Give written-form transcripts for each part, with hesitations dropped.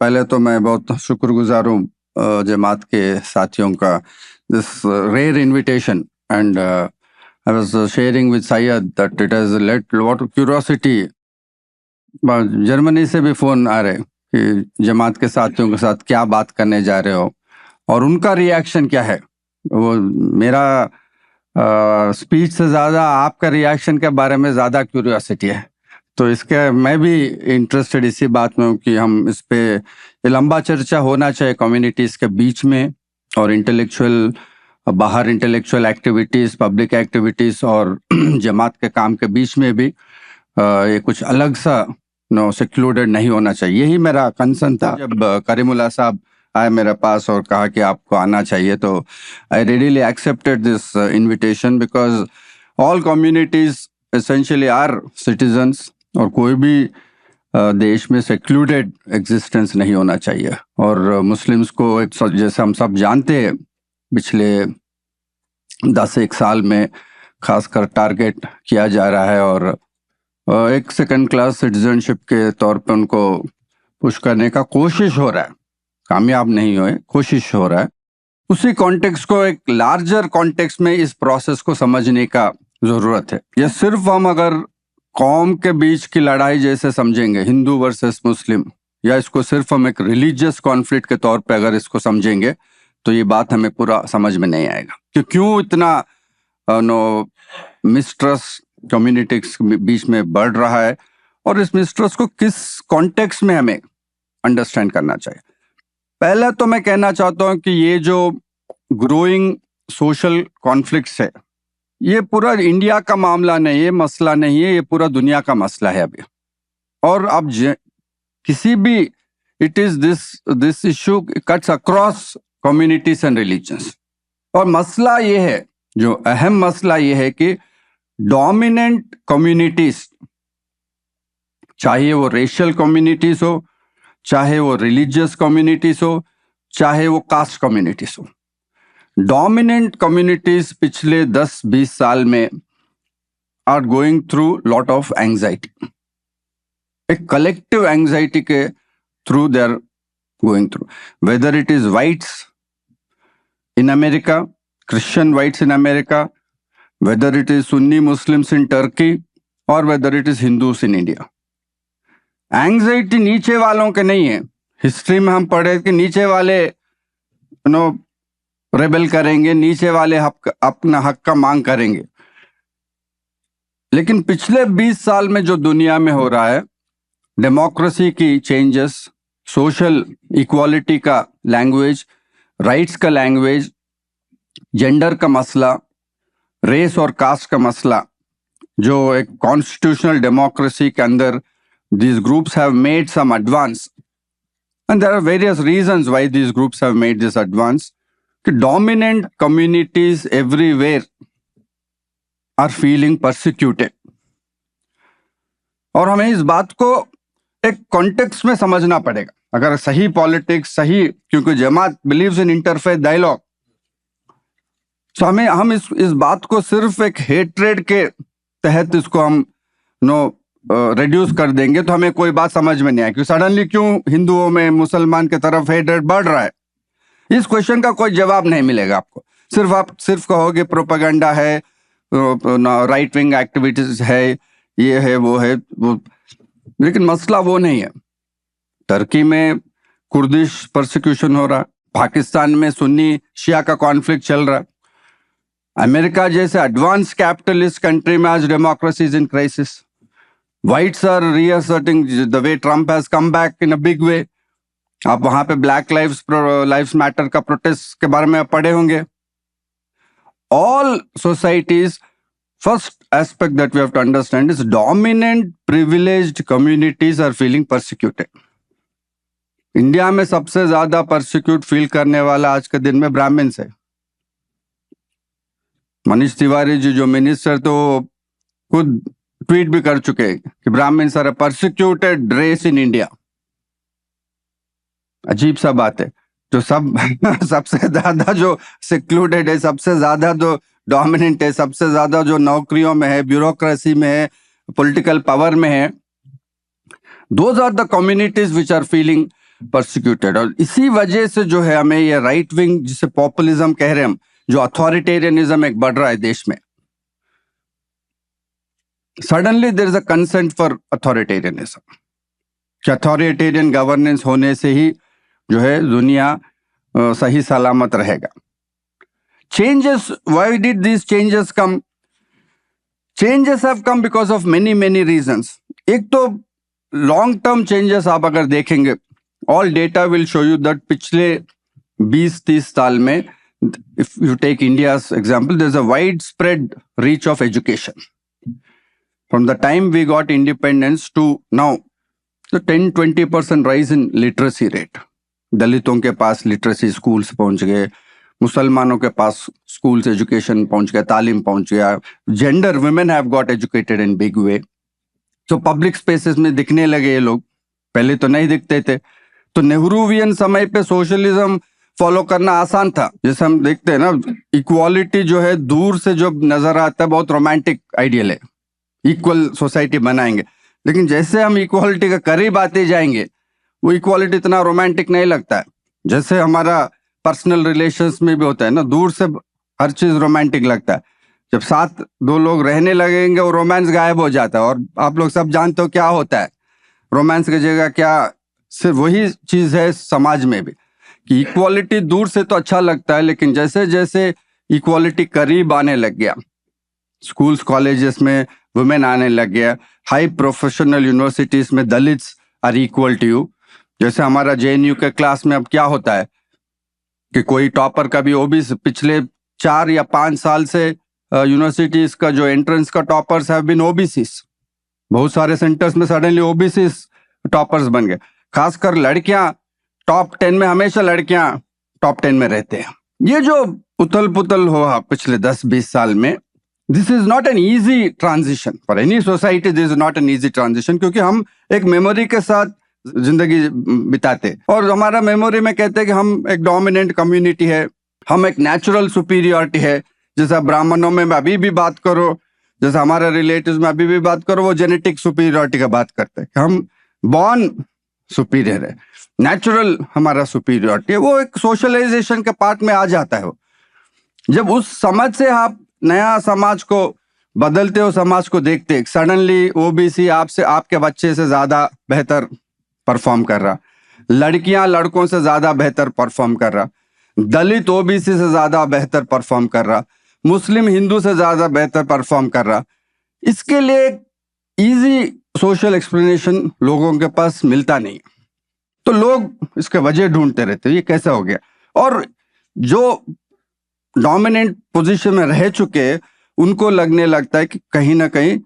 पहले तो मैं बहुत शुक्रगुजार हूँ जमात के साथियों का this rare invitation and I was sharing with Syed that it has let lot of curiosity. Germany से भी फोन आ रहे कि जमात के साथियों के साथ क्या बात करने जा रहे हो और उनका रिएक्शन क्या है। वो मेरा स्पीच से ज़्यादा आपका रिएक्शन के बारे में ज़्यादा क्यूरियोसिटी है, तो इसके मैं भी इंटरेस्टेड इसी बात में हूँ कि हम इस पे लंबा चर्चा होना चाहिए कम्युनिटीज़ के बीच में और इंटेलेक्चुअल बाहर इंटेलेक्चुअल एक्टिविटीज़ पब्लिक एक्टिविटीज़ और जमात के काम के बीच में भी ये कुछ अलग सा सेक्लूडेड नहीं होना चाहिए। यही मेरा कंसर्न था। जब करीमुल्लाह साहब आए मेरे पास और कहा कि आपको आना चाहिए, तो I readily accepted this invitation because all communities essentially are citizens और कोई भी देश में सेक्लूडेड एग्जिस्टेंस नहीं होना चाहिए। और मुस्लिम्स को एक जैसे हम सब जानते हैं पिछले 10-1 साल में खासकर टारगेट किया जा रहा है और एक सेकंड क्लास सिटीजनशिप के तौर पे उनको पुश करने का कोशिश हो रहा है, कामयाब नहीं हुए, कोशिश हो रहा है। उसी कॉन्टेक्स्ट को एक लार्जर कॉन्टेक्स्ट में इस प्रोसेस को समझने का जरूरत है। ये सिर्फ हम अगर कौम के बीच की लड़ाई जैसे समझेंगे, हिंदू वर्सेस मुस्लिम, या इसको सिर्फ हम एक रिलीजियस कॉन्फ्लिक्ट के तौर पे अगर इसको समझेंगे तो ये बात हमें पूरा समझ में नहीं आएगा कि क्यों इतना मिसट्रस्ट कम्युनिटीज के बीच में बढ़ रहा है और इस मिसट्रस्ट को किस कॉन्टेक्स्ट में हमें अंडरस्टैंड करना चाहिए। पहले तो मैं कहना चाहता हूं कि ये जो ग्रोइंग सोशल कॉन्फ्लिक्ट्स है, ये पूरा इंडिया का मामला नहीं है, मसला नहीं है, ये पूरा दुनिया का मसला है अभी। और अब किसी भी it is this issue cuts across communities and religions. और मसला ये है, जो अहम मसला ये है कि डोमिनेंट कम्युनिटीज, चाहे वो रेशियल कम्युनिटीज हो, चाहे वो रिलीजियस कम्युनिटीज हो, चाहे वो कास्ट कम्युनिटीज हो, डोमिनेंट कम्युनिटीज पिछले 10-20 साल में are going through lot of anxiety, एक कलेक्टिव एंजाइटी के through they are going through, whether it is whites in America, Christian whites in America, whether it is Sunni Muslims in Turkey or whether it is Hindus in India. Anxiety नीचे वालों के नहीं है। History में हम पढ़े कि नीचे वाले रेबेल करेंगे, नीचे वाले अपना हक का मांग करेंगे। लेकिन पिछले 20 साल में जो दुनिया में हो रहा है, डेमोक्रेसी की चेंजेस, सोशल इक्वालिटी का लैंग्वेज, राइट्स का लैंग्वेज, जेंडर का मसला, रेस और कास्ट का मसला, जो एक कॉन्स्टिट्यूशनल डेमोक्रेसी के अंदर these groups have made some advance and there are various reasons why these groups have made this advance कि dominant communities everywhere are feeling persecuted। और हमें इस बात को एक कॉन्टेक्स्ट में समझना पड़ेगा अगर सही पॉलिटिक्स, सही, क्योंकि जमात बिलीव्स इन इंटरफेथ डायलॉग। तो हम इस बात को सिर्फ एक हेट्रेड के तहत इसको हम रिड्यूस कर देंगे तो हमें कोई बात समझ में नहीं आएगी। सडनली क्यों हिंदुओं में मुसलमान की तरफ हेट्रेड बढ़ रहा है, इस क्वेश्चन का कोई जवाब नहीं मिलेगा आपको। आप सिर्फ कहोगे प्रोपेगेंडा है, राइट विंग एक्टिविटीज है, ये है वो है वो, लेकिन मसला वो नहीं है। टर्की में कुर्दिश परसिक्यूशन हो रहा है, पाकिस्तान में सुन्नी शिया का कॉन्फ्लिक्ट चल रहा है, अमेरिका जैसे एडवांस कैपिटलिस्ट कंट्री में आज democracy is in crisis, whites are reasserting the way Trump has come back in a big way. आप वहां पे ब्लैक लाइव्स मैटर का प्रोटेस्ट के बारे में पढ़े होंगे। All societies, first aspect that we have to understand is dominant privileged communities are feeling persecuted. India में सबसे ज्यादा परसिक्यूट फील करने वाला आज के दिन में ब्राह्मण्स है। मनीष तिवारी जी जो मिनिस्टर, तो खुद ट्वीट भी कर चुके हैं कि Brahmins are persecuted race in India. अजीब सा बात है, जो सबसे ज्यादा जो सेक्लूडेड है, सबसे ज्यादा जो डोमिनेंट है, सबसे ज्यादा जो नौकरियों में है, ब्यूरोक्रेसी में है, पॉलिटिकल पावर में है, those are the communities which are feeling persecuted. और इसी वजह से जो है हमें ये राइट विंग, जिसे पॉपुलिज्म कह रहे हैं हम, जो अथॉरिटेरियनिज्म एक बढ़ रहा है देश में, suddenly there is a consent for authoritarianism, कि अथॉरिटेरियन गवर्नेंस होने से ही जो है दुनिया सही सलामत रहेगा। Changes, why did these changes come? Changes have come because of many reasons. एक तो लॉन्ग टर्म चेंजेस आप अगर देखेंगे, all data will show you that पिछले 20-30 साल में, if you take India's example, there is a wide spread reach of education from the time we got independence to now. तो 10-20% rise in literacy rate. दलितों के पास literacy schools पहुंच गए, मुसलमानों के पास स्कूल्स एजुकेशन पहुंच गया, तालीम पहुंच गया, gender women have got educated in big way. तो पब्लिक स्पेसेस में दिखने लगे ये लोग, पहले तो नहीं दिखते थे। तो नेहरूवियन समय पे सोशलिज्म फॉलो करना आसान था। जैसे हम देखते हैं ना, इक्वालिटी जो है दूर से जो नजर आता है बहुत रोमांटिक आइडियल है, इक्वल सोसाइटी बनाएंगे, लेकिन जैसे हम इक्वालिटी के करीब आते जाएंगे वो इक्वालिटी इतना रोमांटिक नहीं लगता है। जैसे हमारा पर्सनल रिलेशंस में भी होता है ना, दूर से हर चीज रोमांटिक लगता है, जब साथ दो लोग रहने लगेंगे वो रोमांस गायब हो जाता है। और आप लोग सब जानते हो क्या होता है रोमांस की जगह, क्या सिर्फ वही चीज है समाज में भी, कि इक्वालिटी दूर से तो अच्छा लगता है, लेकिन जैसे जैसे इक्वालिटी करीब आने लग गया, स्कूल्स कॉलेजेस में वुमेन आने लग गया, हाई प्रोफेशनल यूनिवर्सिटीज में Dalits are equal to you. जैसे हमारा जेएनयू के क्लास में अब क्या होता है कि कोई टॉपर का भी ओबीसी, पिछले 4 या 5 साल से यूनिवर्सिटीज का जो एंट्रेंस का टॉपर्स हैव बीन ओबीसीज। बहुत सारे सेंटर्स में सडनली ओबीसीज टॉपर्स बन गए। खासकर लड़कियां टॉप 10 में, हमेशा लड़कियां टॉप 10 में रहते हैं। ये जो उथल पुथल हुआ पिछले 10-20 साल में, this is not an easy transition for any society, this is not an easy transition, क्योंकि हम एक मेमोरी के साथ जिंदगी बिताते और हमारा मेमोरी में कहते हैं कि हम एक डोमिनेंट कम्युनिटी है, हम एक नेचुरल सुपीरियरिटी है। जैसा ब्राह्मणों में अभी भी बात करो, जैसा हमारे रिलेटिव्स में अभी भी बात करो, वो जेनेटिक सुपीरियरिटी का बात करते हैं, हम बॉर्न सुपीरियर है, नेचुरल हमारा सुपीरियरिटी है। वो एक सोशलाइजेशन के पार्ट में आ जाता है। वो जब उस समझ से आप नया समाज को बदलते हो, समाज को देखते, सडनली ओबीसी आपसे, आपके बच्चे से ज्यादा बेहतर परफॉर्म कर रहा, लड़कियां लड़कों से ज्यादा बेहतर परफॉर्म कर रहा, दलित ओबीसी से ज्यादा बेहतर परफॉर्म कर रहा, मुस्लिम हिंदू से ज्यादा बेहतर परफॉर्म कर रहा। इसके लिए इजी सोशल एक्सप्लेनेशन लोगों के पास मिलता नहीं, तो लोग इसके वजह ढूंढते रहते हैं, ये कैसे हो गया। और जो डोमिनेंट पोजीशन में रह चुके उनको लगने लगता है कि कहीं ना कहीं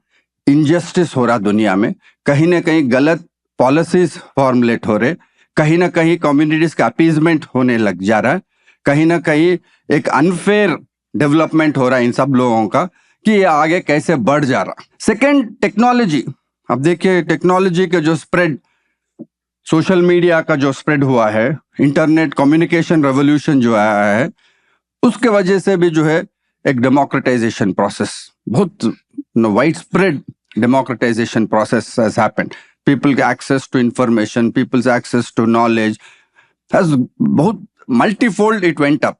इनजस्टिस हो रहा दुनिया में, कहीं ना कहीं गलत पॉलिसीज फॉर्मुलेट हो रहे, कहीं ना कहीं कम्युनिटीज का अपीजमेंट होने लग जा रहा है, कहीं ना कहीं एक अनफेयर डेवलपमेंट हो रहा है इन सब लोगों का, कि ये आगे कैसे बढ़ जा रहा। Second, technology. अब देखिए टेक्नोलॉजी के जो स्प्रेड, सोशल मीडिया का जो स्प्रेड हुआ है, इंटरनेट कम्युनिकेशन रेवोल्यूशन जो आया है, उसके वजह से भी जो है एक डेमोक्रेटाइजेशन प्रोसेस, बहुत wide spread democratisation process has happened. People के access to information, people's access to knowledge has बहुत मल्टीफोल्ड इट वेंट अप।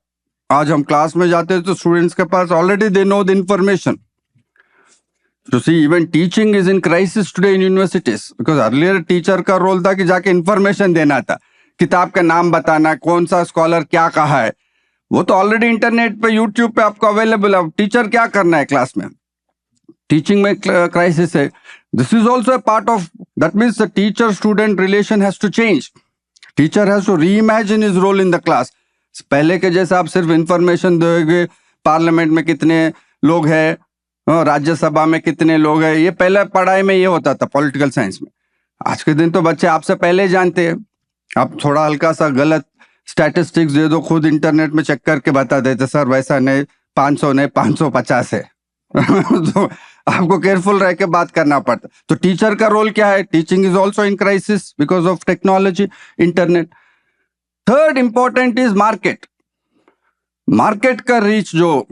आज हम क्लास में जाते हैं तो स्टूडेंट्स के पास already they know the information. तो see, even teaching is in crisis today in universities, because earlier teacher का रोल था कि जाके इंफॉर्मेशन देना था, किताब का नाम बताना, कौन सा स्कॉलर क्या कहा है, वो तो ऑलरेडी इंटरनेट पे, यूट्यूब पे आपको अवेलेबल है। टीचर क्या करना है क्लास में? टीचिंग में क्राइसिस है। This is also a part of that, means the teacher student relation has to change. Teacher has to reimagine his role in the class. पहले के जैसे आप सिर्फ इंफॉर्मेशन दोगे, पार्लियामेंट में कितने लोग हैं, राज्यसभा में कितने लोग हैं, ये पहले पढ़ाई में ये होता था, पॉलिटिकल साइंस में। आज के दिन तो बच्चे आपसे पहले जानते हैं। आप थोड़ा हल्का सा गलत स्टैटिस्टिक्स दे दो, खुद इंटरनेट में चेक करके बता देते, सर वैसा नहीं, 500 नहीं 550 है। तो आपको केयरफुल रह के बात करना पड़ता। तो टीचर का रोल क्या है? Teaching is also in crisis because of technology, internet. Third important is market. Market का रीच जो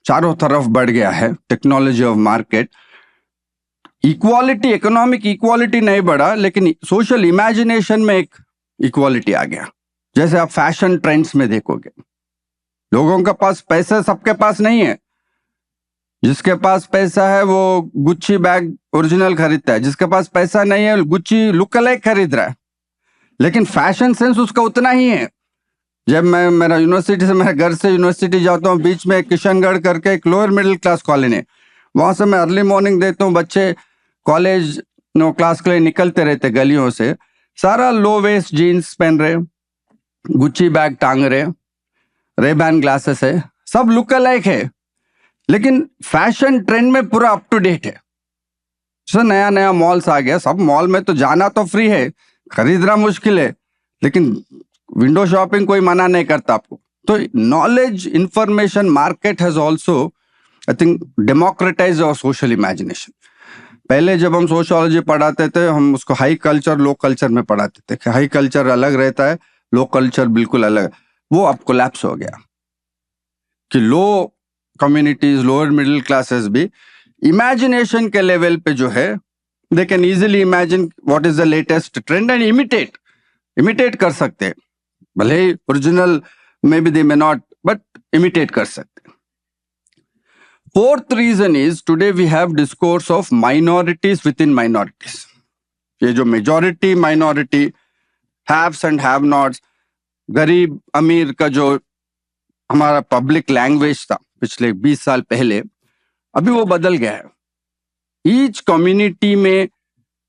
चारों तरफ बढ़ गया है, technology of market. Equality, economic equality नहीं बढ़ा, लेकिन सोशल इमेजिनेशन में एक इक्वालिटी आ गया। जैसे आप फैशन ट्रेंड्स में देखोगे, लोगों के पास पैसा सबके पास नहीं है। जिसके पास पैसा है वो गुच्ची बैग ओरिजिनल खरीदता है, जिसके पास पैसा नहीं है गुच्ची लुक अलाइक खरीद रहा है। लेकिन फैशन सेंस उसका उतना ही है। जब मैं मेरा यूनिवर्सिटी से, मेरे घर से यूनिवर्सिटी जाता हूँ, बीच में किशनगढ़ करके एक लोअर मिडिल क्लास कॉलोनी है, वहां से मैं अर्ली मॉर्निंग देखता हूँ बच्चे कॉलेज क्लास के लिए निकलते रहते गलियों से, सारा लो वेस्ट जीन्स पहन रहे, गुच्ची बैग टांग रहे, रेबैन ग्लासेस है, सब लुक अलाइक है। लेकिन फैशन ट्रेंड में पूरा अप टू डेट है। सो नया नया मॉल्स आ गया, सब मॉल में तो जाना तो फ्री है, खरीदना मुश्किल है, लेकिन विंडो शॉपिंग कोई मना नहीं करता आपको। तो knowledge information market has also I think democratise और सोशल इमेजिनेशन। पहले जब हम सोशियोलॉजी पढ़ाते थे, हम उसको हाई कल्चर लो कल्चर में पढ़ाते थे। हाई कल्चर अलग रहता है, लो कल्चर बिल्कुल अलग। वो अब कोलैप्स हो गया कि low communities, lower middle classes भी इमेजिनेशन के लेवल पे जो है, they can easily imagine what is the latest trend and imitate कर सकते हैं। भले ही original may be they may not, but imitate कर सकते। Fourth reason is today we have discourse of minorities within minorities. ये जो majority minority, haves and have nots, गरीब अमीर का जो हमारा पब्लिक लैंग्वेज था पिछले 20 साल पहले, अभी वो बदल गया है। ईच कम्युनिटी में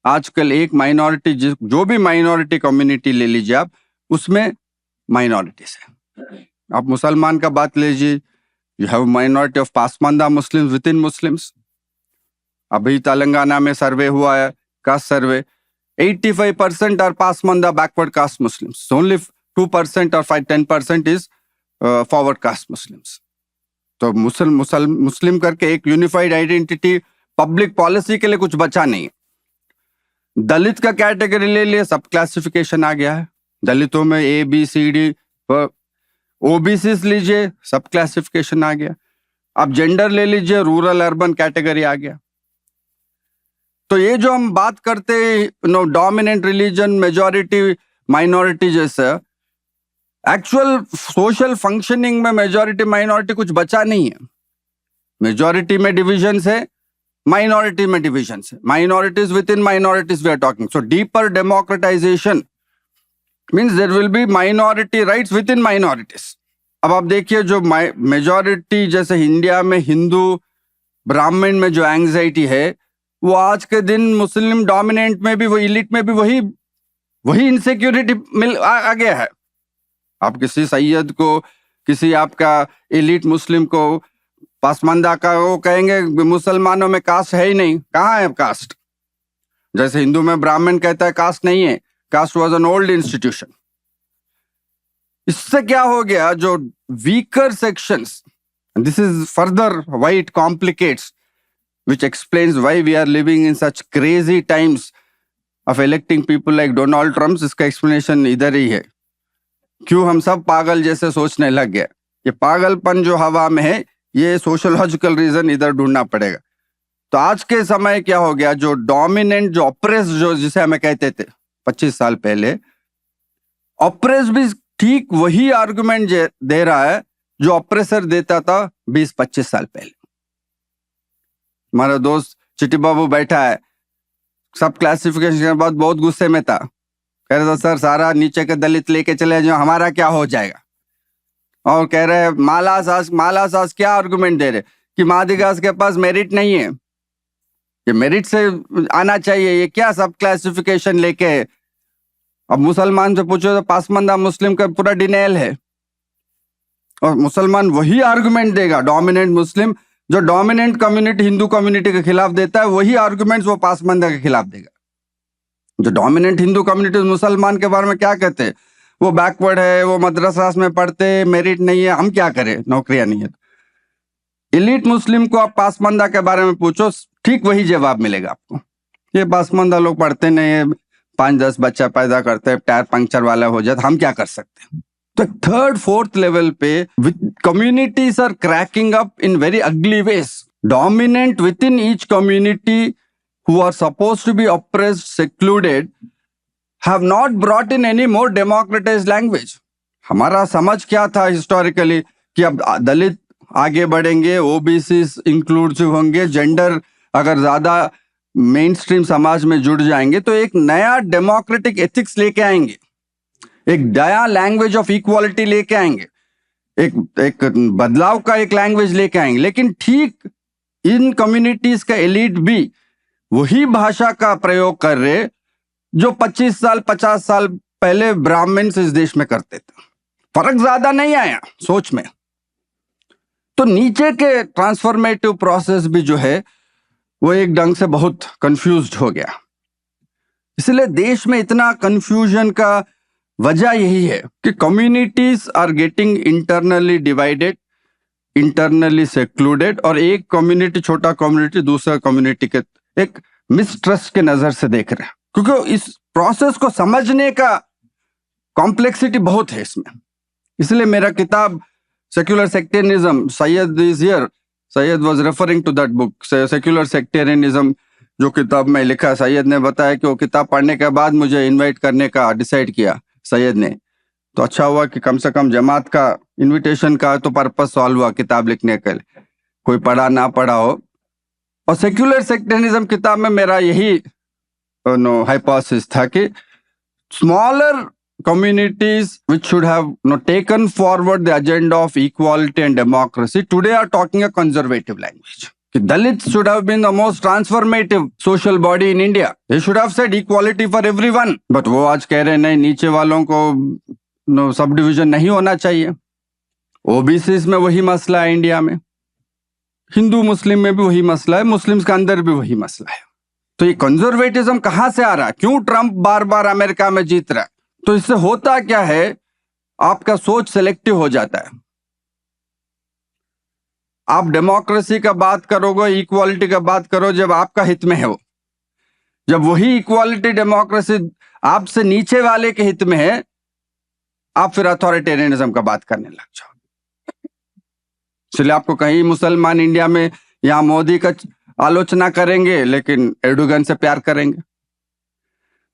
आजकल एक माइनॉरिटी, जो भी माइनॉरिटी कम्युनिटी ले लीजिए आप, उसमें माइनॉरिटीज है। आप मुसलमान का बात लीजिए, you have minority of Pasmanda Muslims within Muslims. अभी तेलंगाना में सर्वे हुआ है, cast survey, 85% are Pasmanda backward caste Muslims. Only 2% or 10% is forward caste Muslims. तो मुस्लिम करके एक यूनिफाइड आइडेंटिटी पब्लिक पॉलिसी के लिए कुछ बचा नहीं। दलित का कैटेगरी ले लिए, सब क्लासिफिकेशन आ गया है। दलितों में A B C D, OBCs लीजिए, सब क्लासिफिकेशन आ गया। आप जेंडर ले लीजिए, रूरल अर्बन कैटेगरी आ गया। तो ये जो हम बात करते हैं डोमिनेंट रिलीजन, मेजॉरिटी माइनॉरिटी जैसा, एक्चुअल सोशल फंक्शनिंग में मेजॉरिटी माइनॉरिटी कुछ बचा नहीं है। मेजॉरिटी में डिविजन है, माइनॉरिटी में डिविजन है, minorities within minorities we are talking. So deeper democratization means there will be minority rights within minorities. अब आप देखिए जो मेजॉरिटी, जैसे इंडिया में हिंदू ब्राह्मण में जो एंग्जाइटी है, वो आज के दिन मुस्लिम डोमिनेंट में भी, वो इलीट में भी वही इनसिक्योरिटी आ गया है। आप किसी सैयद को, किसी आपका एलिट मुस्लिम को, पासमानदा का, वो कहेंगे मुसलमानों में कास्ट है ही नहीं। कहाँ है कास्ट? जैसे हिंदू में ब्राह्मण कहता है कास्ट नहीं है, caste was an old institution. इससे क्या हो गया, जो weaker sections, this is further why it complicates, which explains why we are living in such crazy times of electing people like Donald Trump। इसका explanation इधर ही है, क्यों हम सब पागल जैसे सोचने लग गए। ये पागलपन जो हवा में है, ये सोशोलॉजिकल रीजन इधर ढूंढना पड़ेगा। तो आज के समय क्या हो गया, जो डोमिनेंट, जो ऑप्रेस, जो जिसे हमें कहते थे 25 साल पहले, ऑप्रेस भी ठीक वही आर्गुमेंट दे रहा है जो ऑप्रेसर देता था 20-25 साल पहले। हमारा दोस्त चिट्टी बाबू बैठा है, सब क्लासिफिकेशन के बाद बहुत गुस्से में था, कह रहा था सर सारा नीचे के दलित लेके चले जाओ, हमारा क्या हो जाएगा। और कह रहे माला सास क्या आर्गुमेंट दे रहे कि मादिगास के पास मेरिट नहीं है, ये मेरिट से आना चाहिए, ये क्या सब क्लासिफिकेशन लेके। अब मुसलमान से पूछो तो पासमानदा मुस्लिम का पूरा डिनायल है, और मुसलमान वही आर्गुमेंट देगा, डोमिनेंट मुस्लिम जो डोमिनेंट कम्युनिटी हिंदू कम्युनिटी के खिलाफ देता है, वही आर्गुमेंट्स वो पासमानदा के खिलाफ देगा। जो डोमिनेंट हिंदू कम्युनिटी मुसलमान के बारे में क्या कहते हैं, वो बैकवर्ड है, वो मदरसा में पढ़ते, मेरिट नहीं है, हम क्या करें, नौकरियां नहीं है। एलिट मुस्लिम को आप पासमानदा के बारे में पूछो, ठीक वही जवाब मिलेगा आपको, ये पासमानदा लोग पढ़ते नहीं है, 5-10 बच्चा पैदा करते हैं, टायर पंक्चर वाला हो जाता, हम क्या कर सकते हैं। तो थर्ड फोर्थ लेवल पे communities are cracking up in very ugly ways. Dominant within each community who are supposed to be oppressed, secluded, have not brought in any more democratized language. हमारा समझ क्या था हिस्टोरिकली कि अब दलित आगे बढ़ेंगे, OBC inclusive होंगे, जेंडर अगर ज्यादा मेन स्ट्रीम समाज में जुड़ जाएंगे तो एक नया डेमोक्रेटिक एथिक्स लेके आएंगे, एक नया लैंग्वेज ऑफ इक्वालिटी लेके आएंगे, एक बदलाव का एक लैंग्वेज लेके आएंगे। लेकिन ठीक इन कम्युनिटीज का एलिट भी वही भाषा का प्रयोग कर रहे जो 25 साल 50 साल पहले ब्राह्मण्स इस देश में करते थे। फर्क ज्यादा नहीं आया सोच में। तो नीचे के ट्रांसफॉर्मेटिव प्रोसेस भी जो है वो एक ढंग से बहुत कंफ्यूज्ड हो गया। इसलिए देश में इतना कंफ्यूजन का वजह यही है कि communities are getting internally divided, internally secluded, और एक कम्युनिटी, छोटा कम्युनिटी दूसरा कम्युनिटी के एक मिसट्रस्ट के नजर से देख रहे हैं, क्योंकि इस प्रोसेस को समझने का कॉम्प्लेक्सिटी बहुत है इसमें। इसलिए मेरा किताब secular sectarianism, Syed is here, Syed was referring to that book, secular sectarianism, जो किताब में लिखा, सैयद ने बताया कि वो किताब पढ़ने के बाद मुझे इनवाइट करने का डिसाइड किया सैयद ने। तो अच्छा हुआ कि कम से कम जमात का इनविटेशन का तो पर्पस सॉल्व हुआ किताब लिखने के लिए, कोई पढ़ा ना पढ़ा हो। और सेक्युलर सेक्टेरियनिज्म किताब में मेरा यही हाइपोथेसिस था कि smaller communities which should have taken forward the agenda of equality and democracy today are talking a conservative language. Dalits should have been the most transformative social body in India. They should have said equality for everyone. But वो आज कह रहे नहीं, नीचे वालों को sub division नहीं होना चाहिए। ओबीसी में वही मसला है इंडिया में, हिंदू मुस्लिम में भी वही मसला है, मुस्लिम्स के अंदर भी वही मसला है। तो ये कंजर्वेटिज्म कहां से आ रहा है? क्यों ट्रंप बार बार अमेरिका में जीत रहा है? तो इससे होता क्या है, आपका सोच सिलेक्टिव हो जाता है। आप डेमोक्रेसी का बात करोगे, इक्वालिटी का बात करो जब आपका हित में है वो। जब वही इक्वालिटी डेमोक्रेसी आपसे नीचे वाले के हित में है, आप फिर अथॉरिटेरियनिज्म का बात करने लग जाओ। इसलिए आपको कहीं मुसलमान इंडिया में यहां मोदी का आलोचना करेंगे लेकिन एर्डोगन से प्यार करेंगे।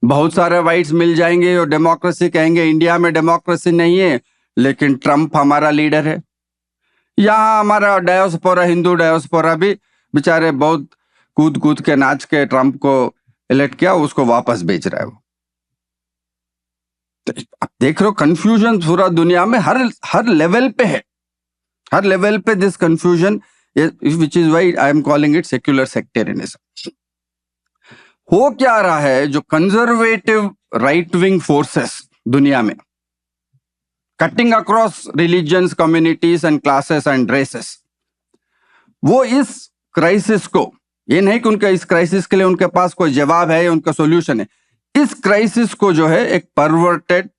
बहुत सारे वाइट्स मिल जाएंगे और डेमोक्रेसी कहेंगे, इंडिया में डेमोक्रेसी नहीं है लेकिन ट्रंप हमारा लीडर है। यहाँ हमारा डायोस्पोरा, हिंदू डायोस्पोरा भी बेचारे बहुत कूद कूद के नाच के ट्रंप को इलेक्ट किया, उसको वापस बेच रहा है वो। तो आप देख रहे हो कंफ्यूजन पूरा दुनिया में हर लेवल पे है, हर लेवल पे this confusion, which is why I am calling it secular sectarianism. हो क्या रहा है, जो कंजर्वेटिव राइट विंग फोर्सेस दुनिया में cutting across religions, communities and classes and races, वो इस क्राइसिस को, ये नहीं कि उनका इस क्राइसिस के लिए उनके पास कोई जवाब है या उनका सॉल्यूशन है, इस क्राइसिस को जो है एक परवर्टेड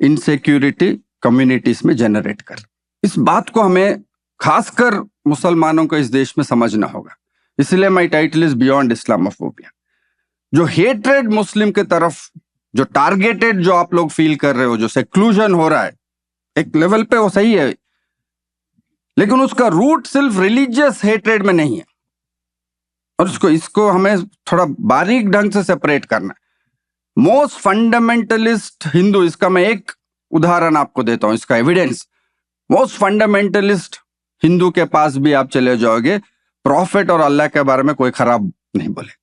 इनसिक्योरिटी कम्युनिटीज में जनरेट कर। इस बात को हमें खासकर मुसलमानों को इस देश में समझना होगा। इसलिए my title is beyond Islamophobia. जो हेट्रेड मुस्लिम के तरफ, जो टारगेटेड, जो आप लोग फील कर रहे हो, जो सेक्लूजन हो रहा है एक लेवल पे, वो सही है, लेकिन उसका रूट सिर्फ रिलीजियस हेट्रेड में नहीं है, और इसको हमें थोड़ा बारीक ढंग से सेपरेट करना है। मोस्ट फंडामेंटलिस्ट हिंदू, इसका मैं एक उदाहरण आपको देता हूं, इसका एविडेंस। मोस्ट फंडामेंटलिस्ट हिंदू के पास भी आप चले जाओगे, प्रॉफिट और अल्लाह के बारे में कोई खराब नहीं बोलेगा।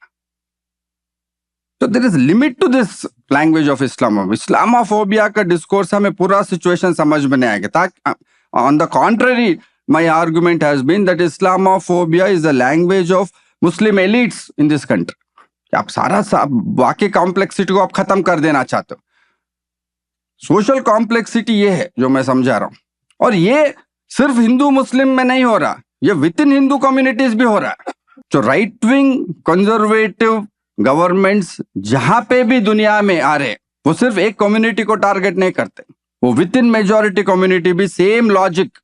तो there is limit to this language of Islamophobia का डिस्कोर्स हमें पूरा सिचुएशन समझ में नहीं आएगा। ताकि on the contrary, my argument has been that Islamophobia is the language of Muslim elites in this country. आप सारा वाकई कॉम्प्लेक्सिटी को आप खत्म कर देना चाहते हो। सोशल कॉम्प्लेक्सिटी ये है जो मैं समझा रहा हूं, और ये सिर्फ हिंदू मुस्लिम में नहीं हो रहा, ये विद इन हिंदू कम्युनिटीज भी हो रहा है। जो राइट विंग कंजर्वेटिव गवर्नमेंट्स जहां पे भी दुनिया में आ रहे, वो सिर्फ एक कम्युनिटी को टारगेट नहीं करते, वो विद इन मेजॉरिटी कम्युनिटी भी सेम लॉजिक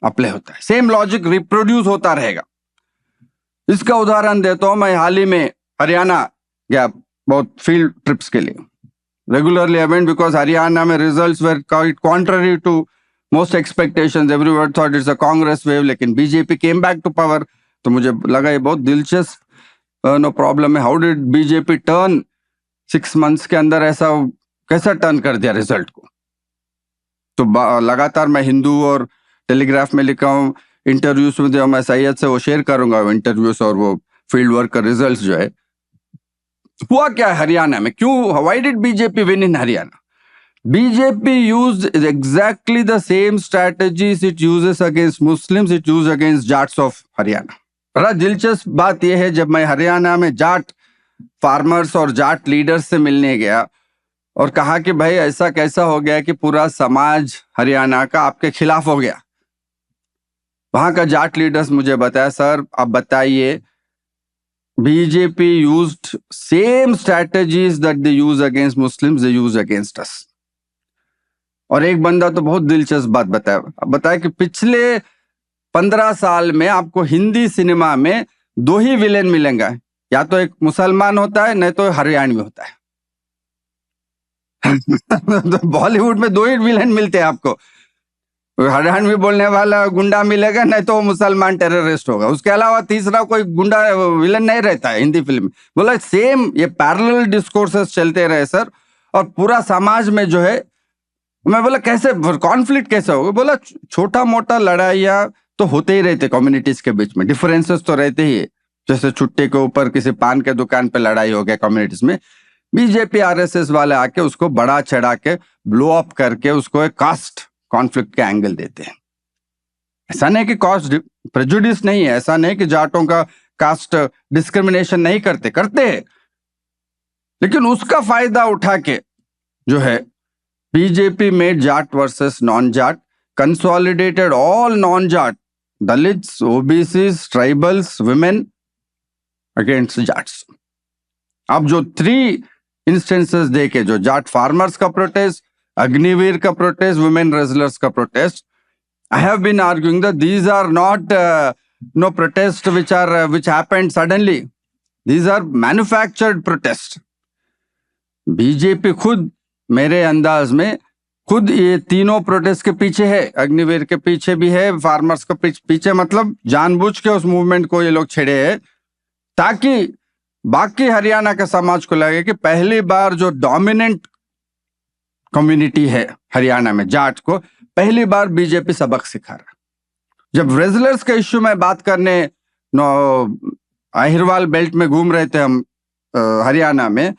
अप्लाई होता है, सेम लॉजिक रिप्रोड्यूस होता रहेगा। इसका उदाहरण देता हूं, मैं हाल ही में हरियाणा गया बहुत फील्ड ट्रिप्स के लिए। Regularly I went because Haryana में results were quite contrary to most expectations. Everyone thought it's a Congress wave, लेकिन BJP came back to power. तो मुझे लगा ये बहुत दिलचस्प नो प्रॉब्लम है, how did BJP turn 6 months के अंदर ऐसा कैसा टर्न कर दिया रिजल्ट को। तो लगातार मैं हिंदू और टेलीग्राफ में लिखा हूँ, इंटरव्यूज में जो मैं सैयद से वो शेयर करूंगा, इंटरव्यूज और वो फील्ड वर्क का रिजल्ट जो है। हुआ क्या है हरियाणा में, क्यों, why did BJP win in Haryana? BJP used exactly the same strategies it uses against Muslims, it use against Jats of Haryana. बड़ा दिलचस्प बात यह है, जब मैं हरियाणा में जाट फार्मर्स और जाट लीडर्स से मिलने गया और कहा कि भाई ऐसा कैसा हो गया कि पूरा समाज हरियाणा का आपके खिलाफ हो गया, वहां का जाट लीडर्स मुझे बताया, सर आप बताइए, BJP used same strategies that they use against Muslims, they use against us. और एक बंदा तो बहुत दिलचस्प बात बताया कि पिछले 15 साल में आपको हिंदी सिनेमा में 2 ही विलेन मिलेंगे, या तो एक मुसलमान होता है, नहीं तो हरियाणवी होता है। तो बॉलीवुड में 2 ही विलेन मिलते हैं आपको, हरियाणवी बोलने वाला गुंडा मिलेगा, नहीं तो वो मुसलमान टेररिस्ट होगा, उसके अलावा तीसरा कोई गुंडा विलेन नहीं रहता है हिंदी फिल्म में। बोला सेम ये पैरेलल डिस्कोर्सेस चलते रहे सर, और पूरा समाज में जो है, मैं बोला कैसे कॉन्फ्लिक्ट कैसे होगा? बोला छोटा मोटा लड़ाइयाँ तो होते ही रहते कम्युनिटीज के बीच में, डिफरेंसेस तो रहते ही है, जैसे छुट्टी के ऊपर किसी पान के दुकान पे लड़ाई हो गया कम्युनिटीज में, बीजेपी आरएसएस वाले आके उसको बड़ा चढ़ा के ब्लो अप करके उसको एक कास्ट कॉन्फ्लिक्ट के एंगल देते हैं। ऐसा नहीं कि कास्ट प्रेजुडिस नहीं है, ऐसा नहीं कि जाटों का कास्ट डिस्क्रिमिनेशन नहीं करते हैं, लेकिन उसका फायदा उठा के जो है BJP made Jat versus non Jat, consolidated all non Jat, Dalits, OBCs, tribals, women against Jats. अब जो 3 इंस्टेंसेस देखे, जो जाट फार्मर्स का प्रोटेस्ट, अग्निवीर का प्रोटेस्ट, वुमेन रेजलर्स का protest, I have been arguing that these are not no protests which happened suddenly. These are manufactured protests. BJP खुद मेरे अंदाज में खुद ये तीनों प्रोटेस्ट के पीछे है, अग्निवीर के पीछे भी है, फार्मर्स के पीछे, मतलब जानबूझ के उस मूवमेंट को ये लोग छेड़े हैं ताकि बाकी हरियाणा के समाज को लगे कि पहली बार जो डोमिनेंट कम्युनिटी है हरियाणा में, जाट को पहली बार बीजेपी सबक सिखा रहा। जब रेजलर्स के इश्यू में बात करने अहिरवाल बेल्ट में घूम रहे थे हम हरियाणा में,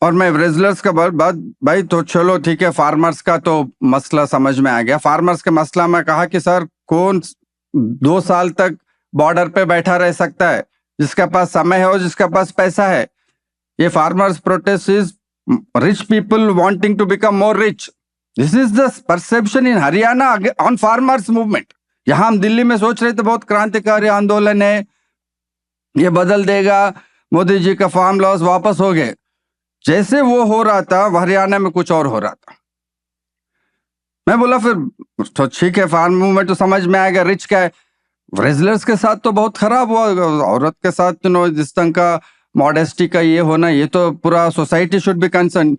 और मैं रेजलर्स का बात, भाई तो चलो ठीक है, फार्मर्स का तो मसला समझ में आ गया। फार्मर्स के मसला में कहा कि सर कौन 2 साल तक बॉर्डर पे बैठा रह सकता है, जिसके पास समय है और जिसके पास पैसा है। ये farmers protest is rich people wanting to become more rich. This is the perception in Haryana on farmers movement. यहां हम दिल्ली में सोच रहे थे बहुत क्रांतिकारी आंदोलन है, ये बदल देगा, मोदी जी का फार्म लॉस वापस हो गए। जैसे वो हो रहा था, हरियाणा में कुछ और हो रहा था। मैं बोला फिर तो ठीक है, फार्म मूवमेंट तो समझ में आएगा, रिच क्या है। रेजलर्स के साथ तो बहुत खराब हुआ, औरत के साथ जिस तरह का मॉडेस्टी का ये होना, ये तो पूरा society should be concern.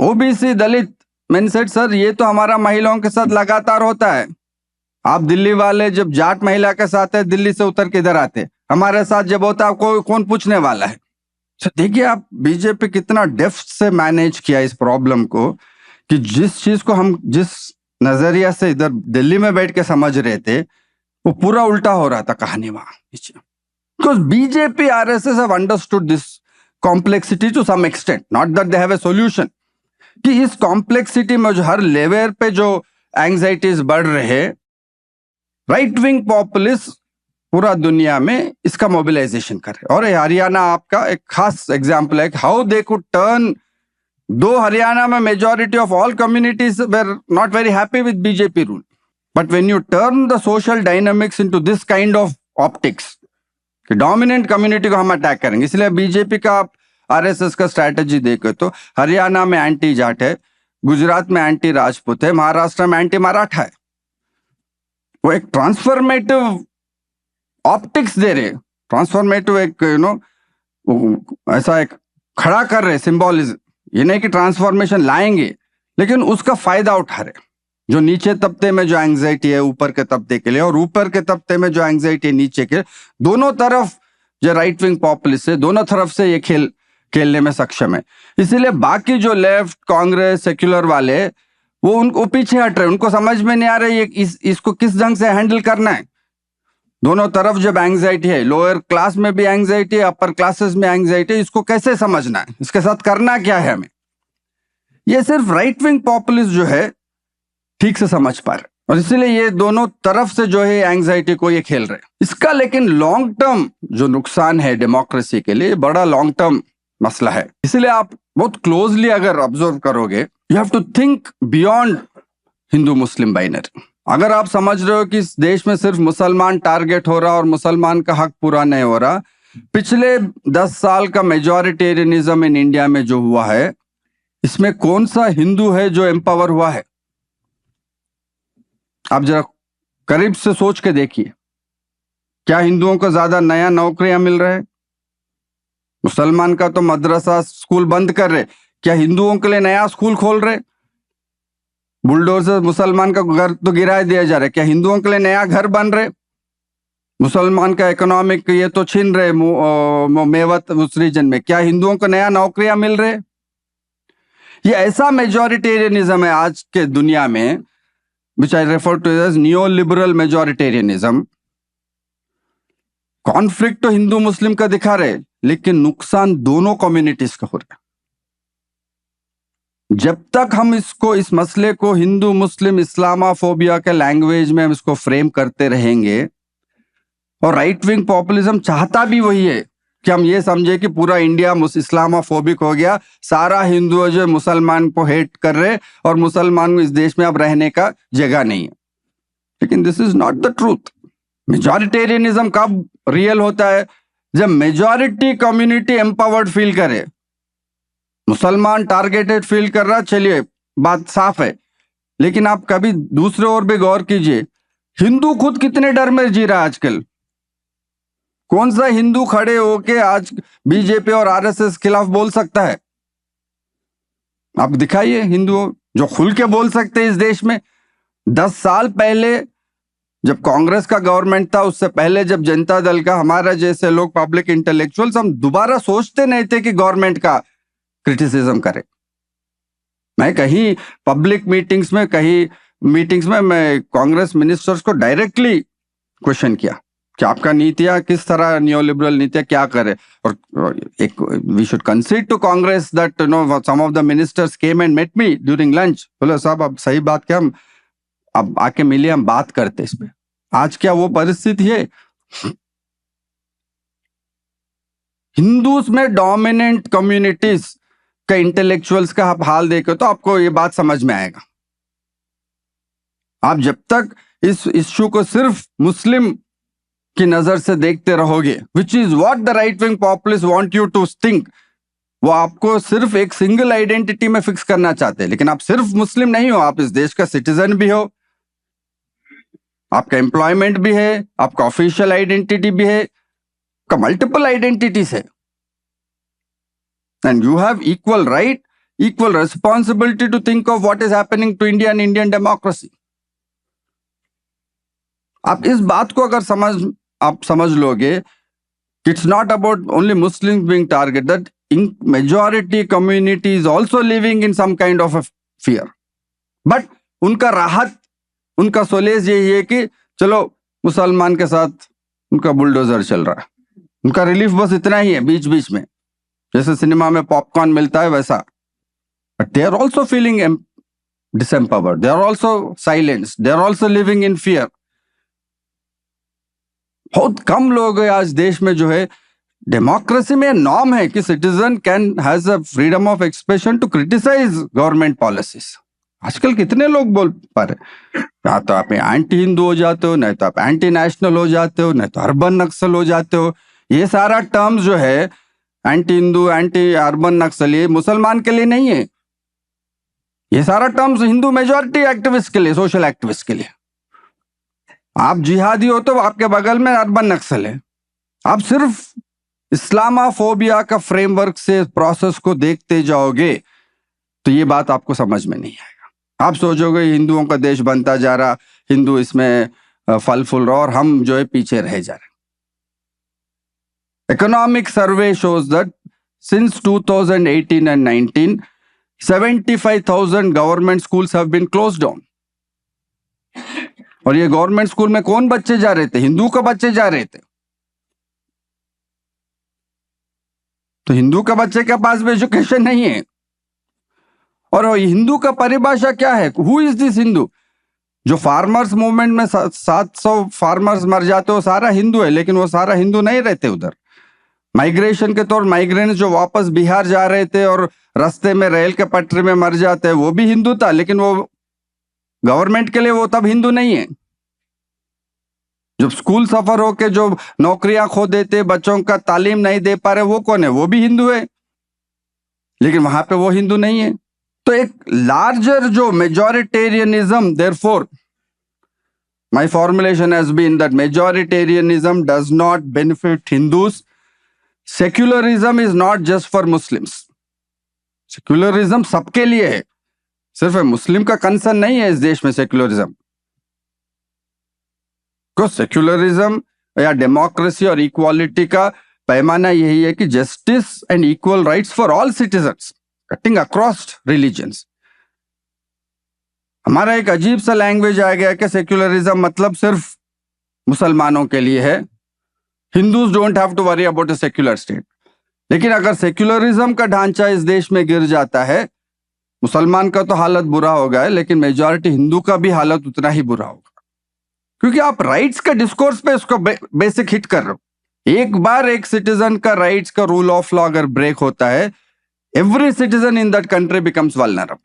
OBC, Dalit, मैंने सेड सर ये तो हमारा महिलाओं के साथ लगातार होता है। आप दिल्ली वाले जब जाट महिला के साथ है, दिल्ली से उतर के इधर आते, हमारे साथ जब होता है कौन पूछने वाला है। तो देखिए आप बीजेपी कितना डेप्थ से मैनेज किया इस प्रॉब्लम को, कि जिस चीज को हम जिस नजरिया से इधर दिल्ली में बैठ के समझ रहे थे, वो पूरा उल्टा हो रहा था कहानी वहां नीचे। Because BJP RSS have understood this complexity to some extent, not that they have a solution. कि इस कॉम्प्लेक्सिटी में जो हर लेवल पे जो एंग्जाइटीज बढ़ रहे, राइट विंग पॉपुलिस्ट पूरा दुनिया में इसका मोबिलाइजेशन करे। और हरियाणा आपका एक खास एग्जाम्पल है हाउ दे कुड टर्न, दो हरियाणा में majority of all communities were not very happy with BJP rule, but when U turn the social dynamics into this kind of optics कि डोमिनेंट कम्युनिटी को हम अटैक करेंगे। इसलिए BJP का आप RSS का स्ट्रैटेजी देखे तो हरियाणा में एंटी जाट है, गुजरात में एंटी राजपूत है, महाराष्ट्र में एंटी मराठा है। वो एक ट्रांसफॉर्मेटिव ऑप्टिक्स दे रहे, ट्रांसफॉर्मेटिव एक ऐसा एक खड़ा कर रहे सिंबॉलिज्म। ये नहीं कि ट्रांसफॉर्मेशन लाएंगे, लेकिन उसका फायदा उठा रहे। जो नीचे तबके में जो एंग्जाइटी है ऊपर के तबके के लिए, और ऊपर के तबके में जो एंग्जाइटी है नीचे के, दोनों तरफ जो राइट विंग पॉपुलिस्ट है, दोनों तरफ से ये खेल खेलने में सक्षम है। इसीलिए बाकी जो लेफ्ट, कांग्रेस, सेक्युलर वाले वो उनको पीछे हट रहे, उनको समझ में नहीं आ रहा है इसको किस ढंग से हैंडल करना है। दोनों तरफ जब एंग्जाइटी है, लोअर क्लास में भी एंग्जाइटी है, अपर क्लासेस में एंग्जाइटी है, इसको कैसे समझना है, इसके साथ करना क्या है हमें, ये सिर्फ राइट विंग पॉपुलिस्ट जो है ठीक से समझ पा रहे, और इसीलिए ये दोनों तरफ से जो है एंग्जाइटी को ये खेल रहे। इसका लेकिन लॉन्ग टर्म जो नुकसान है डेमोक्रेसी के लिए, बड़ा लॉन्ग टर्म मसला है। इसलिए आप बहुत क्लोजली अगर ऑब्जर्व करोगे, you have to think beyond Hindu Muslim binary. अगर आप समझ रहे हो कि इस देश में सिर्फ मुसलमान टारगेट हो रहा और मुसलमान का हक पूरा नहीं हो रहा, पिछले 10 साल का मेजॉरिटेरियनिज्म इन इंडिया में जो हुआ है, इसमें कौन सा हिंदू है जो एम्पावर हुआ है? आप जरा करीब से सोच के देखिए, क्या हिंदुओं को ज्यादा नया नौकरियां मिल रहे हैं? मुसलमान का तो मदरसा स्कूल बंद कर रहे, क्या हिंदुओं के लिए नया स्कूल खोल रहे? बुलडोजर मुसलमान का घर तो गिरा दिया जा रहा है, क्या हिंदुओं के लिए नया घर बन रहे? मुसलमान का इकोनॉमिक ये तो छीन रहे मेवत उस रीजन में, क्या हिंदुओं को नया नौकरियां मिल रहे? ये ऐसा मेजॉरिटेरियनिज्म है आज के दुनिया में, which I refer to as neoliberal majoritarianism। Conflict तो हिंदू मुस्लिम का दिखा रहे, लेकिन नुकसान दोनों कम्युनिटीज का हो रहा है। जब तक हम इस मसले को हिंदू मुस्लिम इस्लामाफोबिया के लैंग्वेज में हम इसको फ्रेम करते रहेंगे, और राइट विंग पॉपुलिज्म चाहता भी वही है कि हम ये समझे कि पूरा इंडिया इस्लामाफोबिक हो गया, सारा हिंदू जो मुसलमान को हेट कर रहे और मुसलमान को इस देश में अब रहने का जगह नहीं है। लेकिन this is not the truth. Majoritarianism कब रियल होता है? जब मेजॉरिटी कम्युनिटी एम्पावर्ड फील करे। मुसलमान टारगेटेड फील कर रहा, चलिए बात साफ है, लेकिन आप कभी दूसरे ओर भी गौर कीजिए, हिंदू खुद कितने डर में जी रहा है आजकल। कौन सा हिंदू खड़े होके आज बीजेपी और आरएसएस खिलाफ बोल सकता है? आप दिखाइए हिंदुओं जो खुल के बोल सकते हैं इस देश में। 10 साल पहले जब कांग्रेस का गवर्नमेंट था, उससे पहले जब जनता दल का, हमारा जैसे लोग पब्लिक इंटेलेक्चुअल्स, हम दोबारा सोचते नहीं थे कि गवर्नमेंट का क्रिटिसिज्म करे। मैं कहीं पब्लिक मीटिंग्स में मैं कांग्रेस मिनिस्टर्स को डायरेक्टली क्वेश्चन किया कि आपका नीतियां किस तरह, नियोलिबरल नीतियां क्या करे, और एक we should concede to Congress that some of the ministers came and met me during lunch. बोले साहब अब सही बात क्या, हम अब आके मिले, हम बात करते इस पे। आज क्या वो परिस्थिति है? हिंदूज में डोमिनेंट कम्युनिटीज का इंटेलेक्चुअल्स का आप हाल देखे तो आपको ये बात समझ में आएगा। आप जब तक इस इश्यू को सिर्फ मुस्लिम की नजर से देखते रहोगे, which is what the right wing populist want you to think, वो आपको सिर्फ एक सिंगल आइडेंटिटी में फिक्स करना चाहते हैं। लेकिन आप सिर्फ मुस्लिम नहीं हो, आप इस देश का सिटीजन भी हो, आपका एम्प्लॉयमेंट भी है, आपका ऑफिशियल आइडेंटिटी भी है, का मल्टीपल आइडेंटिटीज है, and you have equal right, equal responsibility to think of what is happening to India and Indian democracy. आप इस बात को अगर समझ लोगे, it's not about only Muslim being target, that in majority community is also living in some kind of fear, but उनका राहत, उनका सोलेज यही है कि चलो मुसलमान के साथ उनका बुलडोजर चल रहा है, उनका रिलीफ बस इतना ही है बीच बीच में, जैसे सिनेमा में पॉपकॉर्न मिलता है वैसा। But they are also feeling disempowered, they are also silenced, they are also living in fear। बहुत कम लोग हैं आज देश में जो है, डेमोक्रेसी में नॉर्म है कि citizen can has a freedom of expression to criticise government policies. आजकल कितने लोग बोल पा रहे, या तो आप एंटी हिंदू हो जाते हो, नहीं तो आप एंटी नेशनल हो जाते हो, नहीं तो अर्बन नक्सल हो जाते हो। ये सारा टर्म्स जो है, एंटी हिंदू, एंटी अर्बन नक्सल, ये मुसलमान के लिए नहीं है, ये सारा टर्म्स हिंदू मेजॉरिटी एक्टिविस्ट के लिए, सोशल एक्टिविस्ट के लिए। आप जिहादी हो तो आपके बगल में अर्बन नक्सल है। आप सिर्फ इस्लामाफोबिया का फ्रेमवर्क से प्रोसेस को देखते जाओगे तो ये बात आपको समझ में नहीं आएगा। आप सोचोगे हिंदुओं का देश बनता जा रहा, हिंदू इसमें फल फूल रहा और हम जो है पीछे रह जा रहे। Economic survey shows that since 2018 and 19, 75,000 government schools have been closed down. और ये गवर्नमेंट स्कूल में कौन बच्चे जा रहे थे? हिंदू का बच्चे जा रहे थे। तो हिंदू का बच्चे के पास भी एजुकेशन नहीं है। और हिंदू का परिभाषा क्या है? Who is this Hindu? जो फार्मर्स मूवमेंट में 700 फार्मर्स मर जाते हो सारा हिंदू है, लेकिन वो सारा हिंदू नहीं रहते उधर। माइग्रेशन के तौर माइग्रेंट्स जो वापस बिहार जा रहे थे और रास्ते में रेल के पटरी में मर जाते, वो भी हिंदू था, लेकिन वो गवर्नमेंट के लिए वो तब हिंदू नहीं है। जब स्कूल सफर होके जो नौकरियां खो देते, बच्चों का तालीम नहीं दे पा रहे, वो कौन है? वो भी हिंदू है, लेकिन वहां पे वो हिंदू नहीं है। तो एक लार्जर जो majoritarianism, therefore my formulation has been that majoritarianism does not benefit Hindus. Secularism is not just for Muslims. Secularism सबके लिए है, सिर्फ मुस्लिम का कंसर्न नहीं है इस देश में सेक्युलरिज्म। को सेक्युलरिज्म या डेमोक्रेसी और इक्वालिटी का पैमाना यही है कि justice and equal rights for all citizens, cutting across religions. हमारा एक अजीब सा लैंग्वेज आ गया कि सेक्युलरिज्म मतलब सिर्फ मुसलमानों के लिए है, Hindus don't have to worry about a secular state. लेकिन अगर सेक्युलरिज्म का ढांचा इस देश में गिर जाता है, मुसलमान का तो हालत बुरा होगा है, लेकिन मेजॉरिटी हिंदू का भी हालत उतना ही बुरा होगा, क्योंकि आप राइट्स का डिस्कोर्स पे उसको बेसिक हिट कर रहे हो। एक बार एक सिटीजन का राइट्स का रूल ऑफ लॉ अगर ब्रेक होता है, every citizen in that country becomes vulnerable.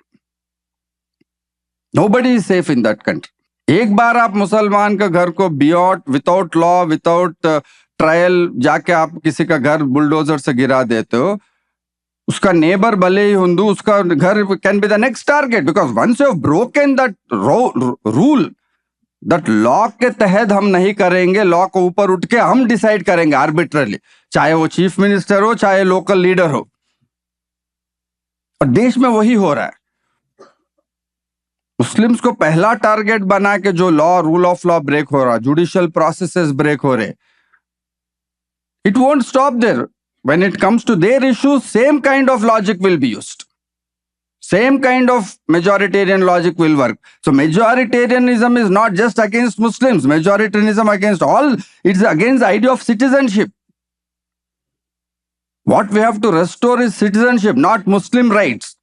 Nobody is safe in that country. एक बार आप मुसलमान का घर को विदाउट लॉ, विदाउट ट्रायल जाके आप किसी का घर बुलडोजर से गिरा देते हो, उसका नेबर भले ही हिंदू, उसका घर can be the next target, because once you have broken that rule, that law के तहत हम नहीं करेंगे, लॉ को ऊपर उठ के हम डिसाइड करेंगे आर्बिट्रली, चाहे वो चीफ मिनिस्टर हो, चाहे लोकल लीडर हो। और देश में वही हो रहा है। मुस्लिम्स को पहला टारगेट बना के जो law, rule of law break हो रहा, जुडिशियल प्रोसेसेस ब्रेक हो रहे, it won't stop there. When it comes to their issues, same kind of logic will be used, same kind of majoritarian logic will work. So majoritarianism is not just against Muslims, majoritarianism against all, it's against the idea of citizenship. What we have to restore is citizenship, not Muslim rights.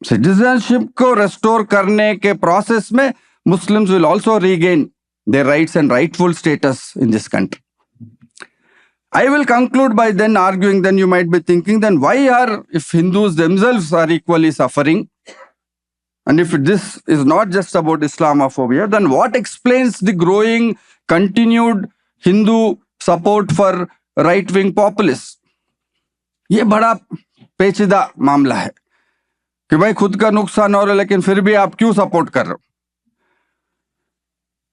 Citizenship को restore करने के process में Muslims will also regain their rights and rightful status in this country. I will conclude by then arguing, then you might be thinking, then why are, if Hindus themselves are equally suffering, and if this is not just about Islamophobia, then what explains the growing, continued Hindu support for right-wing populists? ये बड़ा पेचीदा मामला है कि भाई खुद का नुकसान हो रहा है, लेकिन फिर भी आप क्यों सपोर्ट कर रहे हो।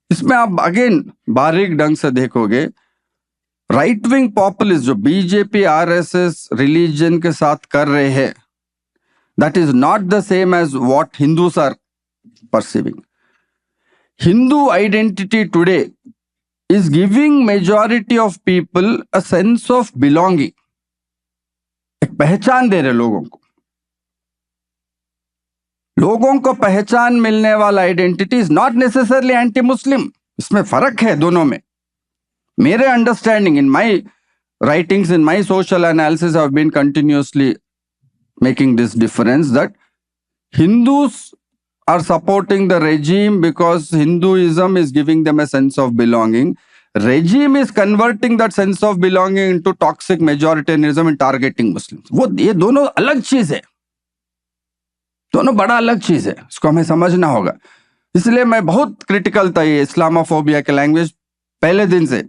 इसमें आप अगेन बारीक ढंग से देखोगे, राइट विंग पॉपुलिस्ट जो बीजेपी आरएसएस रिलीजन के साथ कर रहे हैं, that is not the same as what Hindus are perceiving. Hindu identity today is giving majority of people a sense of belonging, एक पहचान दे रहे लोगों को। लोगों को पहचान मिलने वाला identity is not necessarily anti Muslim. इसमें फर्क है दोनों में। मेरे understanding in my writings, in my social analysis, I have been continuously making this difference that Hindus are supporting the regime because Hinduism is giving them a sense of belonging. Regime is converting that sense of belonging into toxic majoritarianism and targeting Muslims. वो ये दोनों अलग चीज है, दोनों बड़ा अलग चीज है, इसको हमें समझना होगा। इसलिए मैं बहुत क्रिटिकल था ये इस्लामोफोबिया के लैंग्वेज। पहले दिन से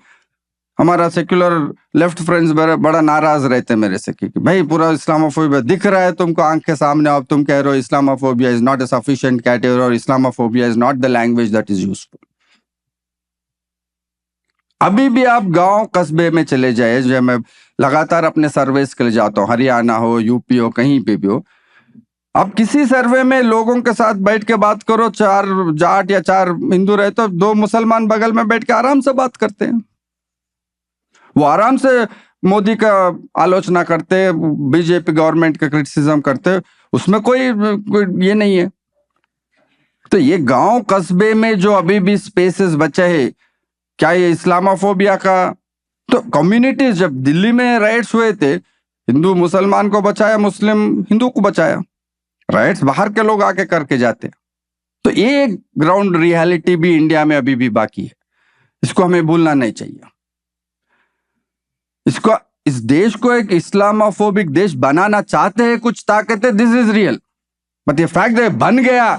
हमारा सेक्युलर लेफ्ट फ्रेंड्स बड़ा नाराज रहते मेरे से कि भाई पूरा इस्लामोफोबिया दिख रहा है तुमको आंख के सामने, अब तुम कह रहे हो Islamophobia is not a sufficient category और Islamophobia is not the language that is useful. अभी भी आप गांव कस्बे में चले जाए, जो मैं लगातार अपने सर्वेस के लिए जाता हूँ, हरियाणा हो, यूपी हो, कहीं पे भी हो, अब किसी सर्वे में लोगों के साथ बैठ के बात करो, 4 जाट या 4 हिंदू रहे तो 2 मुसलमान बगल में बैठ के आराम से बात करते हैं। वो आराम से मोदी का आलोचना करते, बीजेपी गवर्नमेंट का क्रिटिसिज्म करते, उसमें कोई ये नहीं है। तो ये गांव कस्बे में जो अभी भी स्पेसेस बचे हैं, क्या ये इस्लामोफोबिया का? तो कम्युनिटीज, जब दिल्ली में राइट्स हुए थे, हिंदू मुसलमान को बचाया, मुस्लिम हिंदू को बचाया। राइट्स बाहर के लोग आके करके जाते। तो ये ग्राउंड रियलिटी भी इंडिया में अभी भी बाकी है, इसको हमें भूलना नहीं चाहिए। इसको, इस देश को एक इस्लामोफोबिक देश बनाना चाहते हैं कुछ ताकतें, दिस इज रियल, बट ये फैक्ट बन गया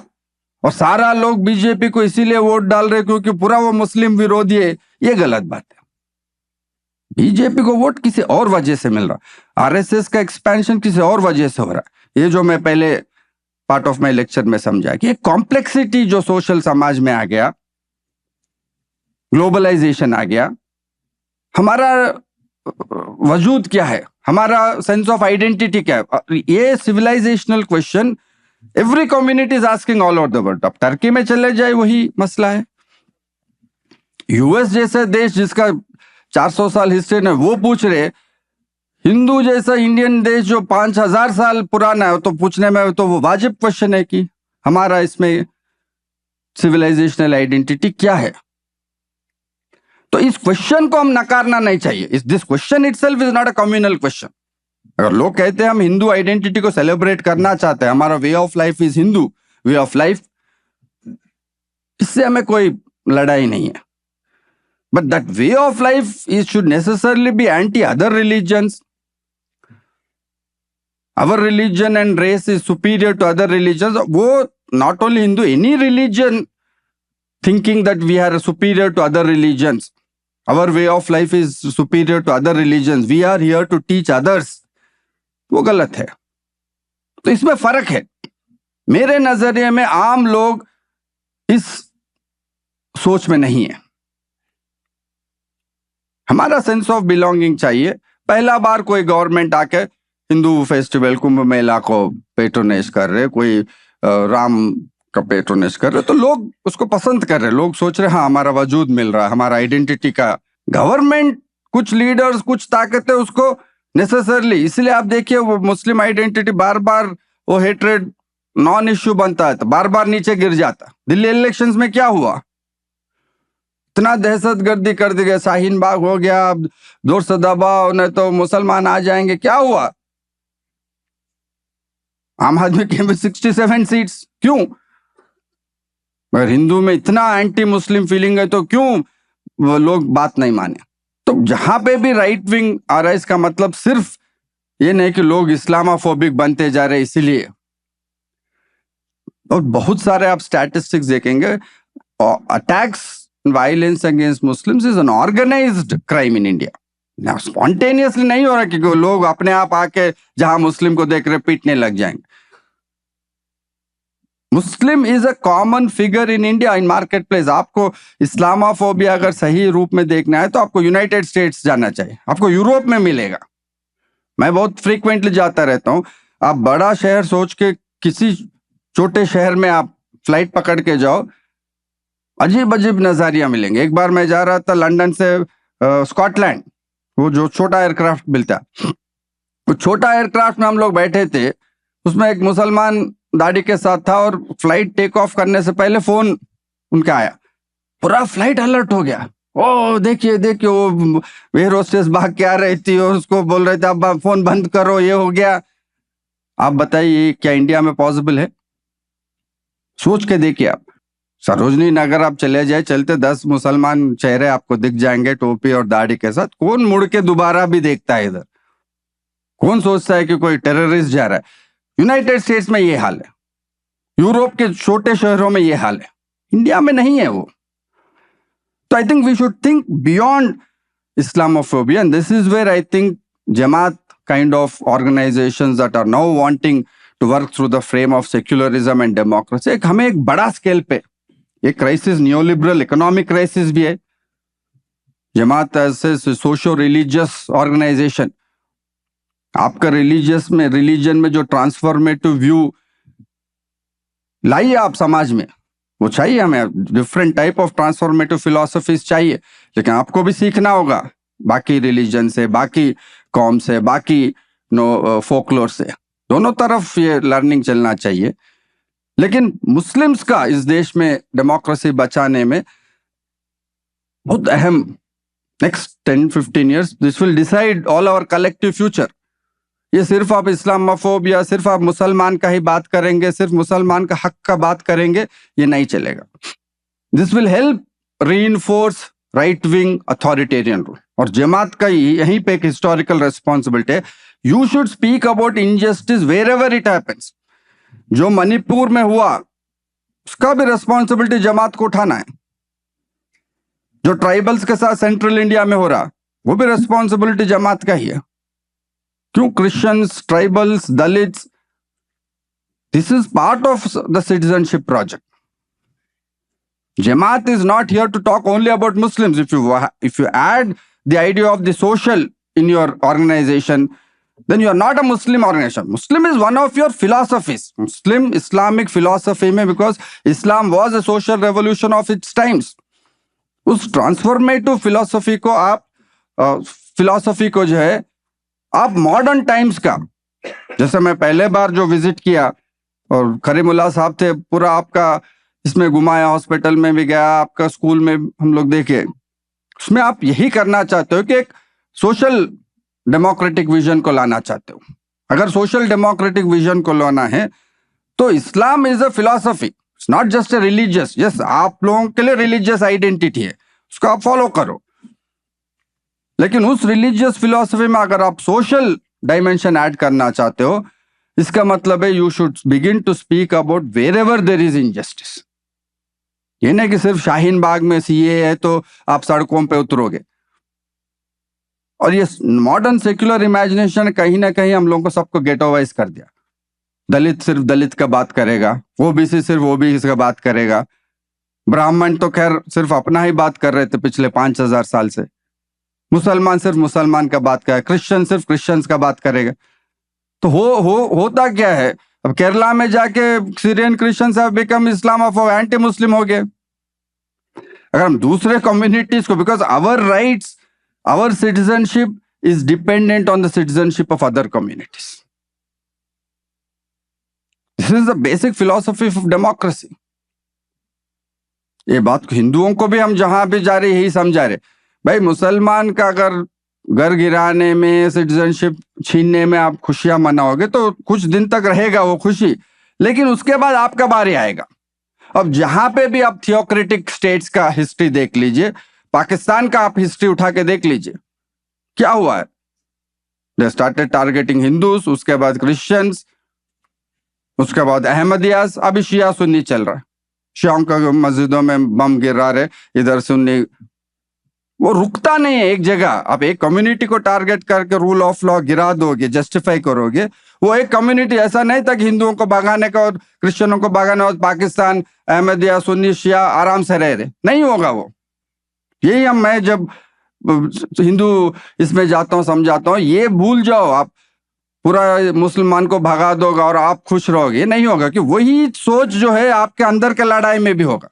और सारा लोग बीजेपी को इसीलिए वोट डाल रहे क्योंकि पूरा वो मुस्लिम विरोधी है, ये गलत बात है। बीजेपी को वोट किसी और वजह से मिल रहा, आरएसएस का एक्सपेंशन किसी और वजह से हो रहा है। ये जो मैं पहले पार्ट ऑफ माय लेक्चर में समझा कि कॉम्प्लेक्सिटी जो सोशल समाज में आ गया, ग्लोबलाइजेशन आ गया, हमारा वजूद क्या है, हमारा सेंस ऑफ आइडेंटिटी क्या है, ये civilisational question every community is asking all over the world. अब टर्की में चले जाए वही मसला है। यूएस जैसे देश जिसका 400 साल हिस्ट्री है, वो पूछ रहे, हिंदू जैसा इंडियन देश जो 5000 साल पुराना है, तो पूछने में तो वो वाजिब क्वेश्चन है कि हमारा इसमें सिविलाइजेशनल आइडेंटिटी क्या है। तो इस क्वेश्चन को हम नकारना नहीं चाहिए। इस this question itself is not a communal question. अगर लोग कहते हैं हम हिंदू आइडेंटिटी को सेलिब्रेट करना चाहते हैं, हमारा way of life is Hindu way of life, इससे हमें कोई लड़ाई नहीं है। But that way of life is should necessarily be anti other religions. Our religion and race is superior to other religions. वो not only Hindu, any religion thinking that we are superior to other religions. Our way of life is superior to other religions. We are here to teach others. वो गलत है। तो इसमें फर्क है। मेरे नजरिए में आम लोग इस सोच में नहीं है। हमारा सेंस ऑफ बिलोंगिंग चाहिए। पहला बार कोई गवर्नमेंट आके हिंदू फेस्टिवल कुंभ मेला को पेट्रोनाइज कर रहे, कोई राम का पेट्रोनाइज कर रहे, तो लोग उसको पसंद कर रहे, लोग सोच रहे हाँ हमारा वजूद मिल रहा है, हमारा आइडेंटिटी का। गवर्नमेंट, कुछ लीडर्स, कुछ ताकतें उसको नेसेसरली, इसलिए आप देखिए वो मुस्लिम आइडेंटिटी बार बार वो हेट्रेड नॉन इश्यू बनता है तो बार बार नीचे गिर जाता। दिल्ली इलेक्शंस में क्या हुआ, इतना दहशतगर्दी कर दी गई, शाहीन बाग हो गया, जोर से दबाओ नहीं तो मुसलमान आ जाएंगे, क्या हुआ? आम आदमी के में 67 सीट्स। क्यों? अगर हिंदू में इतना एंटी मुस्लिम फीलिंग है तो क्यों वो लोग बात नहीं माने? तो जहां पे भी राइट विंग आ रहा है, इसका मतलब सिर्फ ये नहीं कि लोग इस्लामोफोबिक बनते जा रहे इसीलिए। और बहुत सारे आप स्टैटिस्टिक्स देखेंगे, attacks, violence against Muslims is an organised crime in India. Spontaneously नहीं हो रहा कि लोग अपने आप आके जहां मुस्लिम को देख रहे पीटने लग जाएंगे। Muslim is a common figure in India in market place. आपको इस्लामोफोबिया अगर सही रूप में देखना है तो आपको यूनाइटेड स्टेट्स जाना चाहिए, आपको यूरोप में मिलेगा। मैं बहुत फ्रीक्वेंटली जाता रहता हूं। आप बड़ा शहर सोच के किसी छोटे शहर में आप फ्लाइट पकड़ के जाओ, अजीब अजीब नजारिया मिलेंगे। एक बार मैं जा रहा था लंदन से स्कॉटलैंड, वो जो छोटा एयरक्राफ्ट मिलता है, वो छोटा एयरक्राफ्ट में हम लोग बैठे थे, उसमें एक मुसलमान दाढ़ी के साथ था और फ्लाइट टेक ऑफ करने से पहले फोन उनका आया, पूरा फ्लाइट अलर्ट हो गया। ओ देखिए देखिए, वो एयर होस्टेस भाग के आ रही थी और उसको बोल रहे थे अब फोन बंद करो, ये हो गया। आप बताइए क्या इंडिया में पॉसिबल है? सोच के देखिए आप, सरोजनी नगर आप चले जाए, चलते 10 मुसलमान चेहरे आपको दिख जाएंगे टोपी और दाढ़ी के साथ। कौन मुड़ के दोबारा भी देखता है इधर? कौन सोचता है कि कोई टेररिस्ट जा रहा है? यूनाइटेड स्टेट्स में ये हाल है, यूरोप के छोटे शहरों में ये हाल है, इंडिया में नहीं है वो। तो I think we should think beyond Islamophobia, and this is where I think Jamaat kind of organizations that are now wanting to work through the frame of secularism and democracy, हमें एक बड़ा स्केल पे एक क्राइसिस, नियोलिबरल इकोनॉमिक क्राइसिस भी है। जमात ऐसे socio religious organisation, आपका religion में जो ट्रांसफॉर्मेटिव व्यू लाइए आप समाज में, वो चाहिए हमें। Different type of transformative philosophies चाहिए, लेकिन आपको भी सीखना होगा। बाकी रिलीजन से, बाकी कौम से, बाकी फोकलोर से, दोनों तरफ ये लर्निंग चलना चाहिए। लेकिन मुस्लिम्स का इस देश में डेमोक्रेसी बचाने में बहुत अहम, next 10-15 years this will decide all our collective future. ये सिर्फ आप इस्लामोफोब या सिर्फ आप मुसलमान का ही बात करेंगे, सिर्फ मुसलमान का हक का बात करेंगे, ये नहीं चलेगा। This will help reinforce right wing authoritarian rule. और जमात का यहीं पे एक हिस्टोरिकल रेस्पॉन्सिबिलिटी है, you should speak about injustice wherever it happens. जो मणिपुर में हुआ उसका भी रेस्पॉन्सिबिलिटी जमात को उठाना है। जो ट्राइबल्स के साथ सेंट्रल इंडिया में हो रहा वो भी रेस्पॉन्सिबिलिटी जमात का ही है। क्यों? Christians, tribals, Dalits, this is part of the citizenship project. Jamaat is not here to talk only about Muslims. If you add the idea of the social in your organization, then you are not a Muslim organization. Muslim is one of your philosophies. Muslim Islamic philosophy में, because Islam was a social revolution of its times. उस transformative philosophy को आप जो है आप modern times का, जैसे मैं पहले बार जो विजिट किया और करीमुल्लाह साहब थे, पूरा आपका इसमें घुमाया, हॉस्पिटल में भी गया, आपका स्कूल में हम लोग देखे, उसमें आप यही करना चाहते हो कि एक सोशल डेमोक्रेटिक विजन को लाना चाहते हो। अगर सोशल डेमोक्रेटिक विजन को लाना है तो Islam is a philosophy, it's not just a religious. Yes, आप लोगों के लिए रिलीजियस आइडेंटिटी है, उसको आप फॉलो करो, लेकिन उस रिलीजियस फिलॉसफी में अगर आप सोशल डायमेंशन ऐड करना चाहते हो, इसका मतलब है you should begin to speak about wherever there is injustice. ये नहीं कि सिर्फ शाहीन बाग में सीए है तो आप सड़कों पे उतरोगे। और ये मॉडर्न सेक्युलर इमेजिनेशन कहीं ना कहीं हम लोगों को सबको गेटोवाइज कर दिया। दलित सिर्फ दलित का बात करेगा, ओबीसी सिर्फ ओबीसी का बात करेगा, ब्राह्मण तो खैर सिर्फ अपना ही बात कर रहे थे पिछले 5000 साल से, मुसलमान सिर्फ मुसलमान का बात करेगा, क्रिश्चियन सिर्फ क्रिश्चियंस का बात करेगा। तो होता क्या है? अब केरला में जाके Syrian Christians have become Islamophobe, anti Muslim हो गए। अगर हम दूसरे कम्युनिटीज को, because our rights, our citizenship is dependent on the citizenship of other communities. This is the basic philosophy of democracy. ये बात हिंदुओं को भी हम जहां भी जा रहे यही समझा रहे, भाई मुसलमान का अगर घर गिराने में, सिटीजनशिप छीनने में आप खुशियां मनाओगे तो कुछ दिन तक रहेगा वो खुशी, लेकिन उसके बाद आपका बारी आएगा। अब जहां पे भी आप थियोक्रेटिक स्टेट्स का हिस्ट्री देख लीजिए, पाकिस्तान का आप हिस्ट्री उठा के देख लीजिए, क्या हुआ है? दे स्टार्टेड टारगेटिंग हिंदूज, उसके बाद क्रिश्चियंस, उसके बाद अहमदियास, अभी शिया सुन्नी चल रहा है, शियाओं का मस्जिदों में बम गिरा रहे, इधर सुन्नी, वो रुकता नहीं है एक जगह। आप एक कम्युनिटी को टारगेट करके रूल ऑफ लॉ गिरा दोगे, जस्टिफाई करोगे, वो एक कम्युनिटी ऐसा नहीं था कि हिंदुओं को भगाने का और क्रिश्चियनों को भगाने और पाकिस्तान अहमदिया सुन्नी शिया आराम से रह रहे, नहीं होगा वो। यही मैं जब हिंदू इसमें जाता हूँ समझाता हूँ, ये भूल जाओ, आप पूरा मुसलमान को भगा दोगे और आप खुश रहोगे, नहीं होगा। कि वही सोच जो है आपके अंदर के लड़ाई में भी होगा।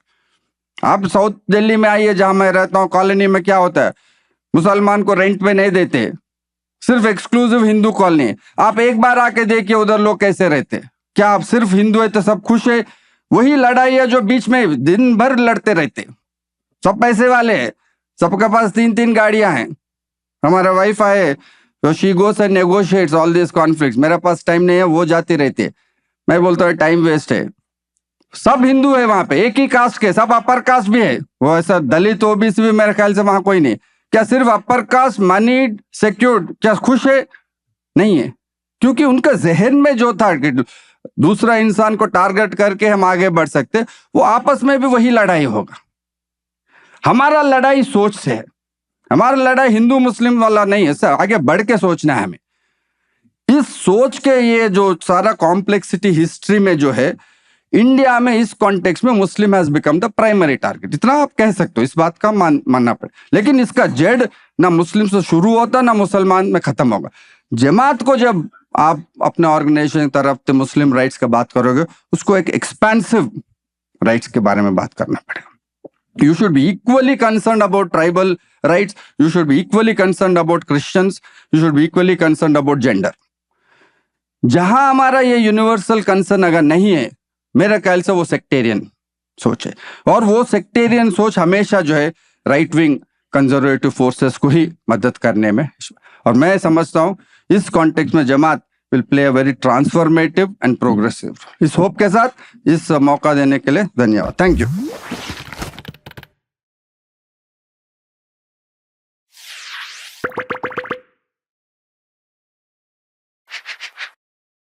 आप साउथ दिल्ली में आइए, जहां मैं रहता हूँ, कॉलोनी में क्या होता है, मुसलमान को रेंट पे नहीं देते, सिर्फ एक्सक्लूसिव हिंदू कॉलोनी है। आप एक बार आके देखिए उधर लोग कैसे रहते हैं। क्या आप सिर्फ हिंदू है तो सब खुश है? वही लड़ाई है जो बीच में दिन भर लड़ते रहते। सब पैसे वाले हैं, सबके पास 3-3 गाड़ियां हैं। हमारा वाइफ आए तो she goes and negotiates all this conflicts. मेरे पास टाइम नहीं है, वो जाती रहती है। मैं बोलता हूँ टाइम वेस्ट है। सब हिंदू है वहां पे, एक ही कास्ट के, सब अपर कास्ट भी है। वो ऐसा दलित ओबीसी भी मेरे ख्याल से वहां कोई नहीं। क्या सिर्फ अपर कास्ट मनीड सिक्योर्ड क्या खुश है? नहीं है, क्योंकि उनका जहन में जो था कि दूसरा इंसान को टारगेट करके हम आगे बढ़ सकते, वो आपस में भी वही लड़ाई होगा। हमारा लड़ाई सोच से है, हमारा लड़ाई हिंदू मुस्लिम वाला नहीं है सर, आगे बढ़ के सोचना है हमें। इस सोच के ये जो सारा कॉम्प्लेक्सिटी हिस्ट्री में जो है, इंडिया में इस कॉन्टेक्स्ट में Muslim has become the primary target. इतना आप कह सकते हो, इस बात का मानना पड़े। लेकिन इसका जड़ ना मुस्लिम से शुरू होता ना मुसलमान में खत्म होगा। जमात को जब आप अपने ऑर्गेनाइजेशन की तरफ से मुस्लिम राइट्स का बात करोगे, उसको एक एक्सपेंसिव राइट्स के बारे में बात करना पड़ेगा। You should be equally concerned about tribal rights. You should be equally concerned about Christians. You should be equally concerned about gender. जहां हमारा ये यूनिवर्सल कंसर्न अगर नहीं है, मेरा ख्याल से वो सेक्टेरियन सोच है, और वो सेक्टेरियन सोच हमेशा जो है राइट विंग कंजर्वेटिव फोर्सेस को ही मदद करने में, और मैं समझता हूं इस कॉन्टेक्स्ट में Jamaat will play a very transformative and progressive. इस होप के साथ इस मौका देने के लिए धन्यवाद। Thank you.